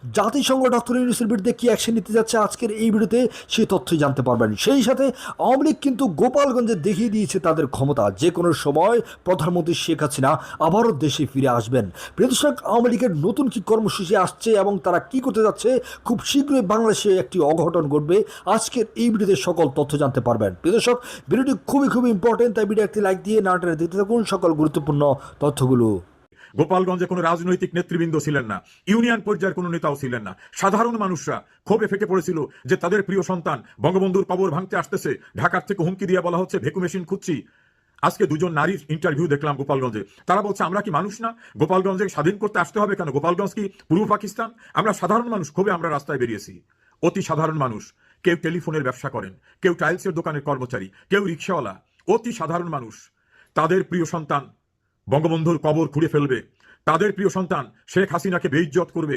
জাতিসংঘ ডক্টর ইউনূসের বিরুদ্ধে কি অ্যাকশন নিতে যাচ্ছে আজকের এই ভিডিওতে সেই তথ্যই জানতে পারবেন। সেই সাথে আওয়ামী লীগ কিন্তু গোপালগঞ্জে দেখিয়ে দিয়েছে তাদের ক্ষমতা, যে কোনো সময় প্রধানমন্ত্রী শেখ হাসিনা আবারও দেশে ফিরে আসবেন। প্রিয় দর্শক, আওয়ামী লীগের নতুন কি কর্মসূচি আসছে এবং তারা কি করতে যাচ্ছে, খুব শীঘ্রই বাংলাদেশে একটি অঘটন ঘটবে। আজকের এই ভিডিওতে সকল তথ্য জানতে পারবেন। প্রিয় দর্শক, ভিডিওটি খুবই ইম্পর্টেন্ট, তাই ভিডিও একটি লাইক দিয়ে নাটনে দেখতে থাকুন সকল গুরুত্বপূর্ণ তথ্যগুলো। গোপালগঞ্জে কোনো রাজনৈতিক নেতৃবৃন্দ ছিলেন না, ইউনিয়ন পর্যায়ের কোনো নেতাও ছিলেন না। সাধারণ মানুষরা ক্ষোভে ফেটে পড়েছিল যে তাদের প্রিয় সন্তান বঙ্গবন্ধুর কবর ভাঙতে আসতেছে। ঢাকার থেকে হুমকি দিয়ে বলা হচ্ছে ভেকু মেশিন খুঁজছি। আজকে দুজন নারীর ইন্টারভিউ দেখলাম গোপালগঞ্জে। তারা বলছে আমরা কি মানুষ না? গোপালগঞ্জে স্বাধীন করতে আসতে হবে কেন? গোপালগঞ্জ কি পূর্ব পাকিস্তান? আমরা সাধারণ মানুষ, ক্ষোভে আমরা রাস্তায় বেরিয়েছি। অতি সাধারণ মানুষ, কেউ টেলিফোনের ব্যবসা করেন, কেউ টাইলসের দোকানের কর্মচারী, কেউ রিক্সাওয়ালা, অতি সাধারণ মানুষ। তাদের প্রিয় সন্তান বঙ্গবন্ধুর কবর খুঁড়ে ফেলবে, তাদের প্রিয় সন্তান শেখ হাসিনাকে বেইজ্জত করবে।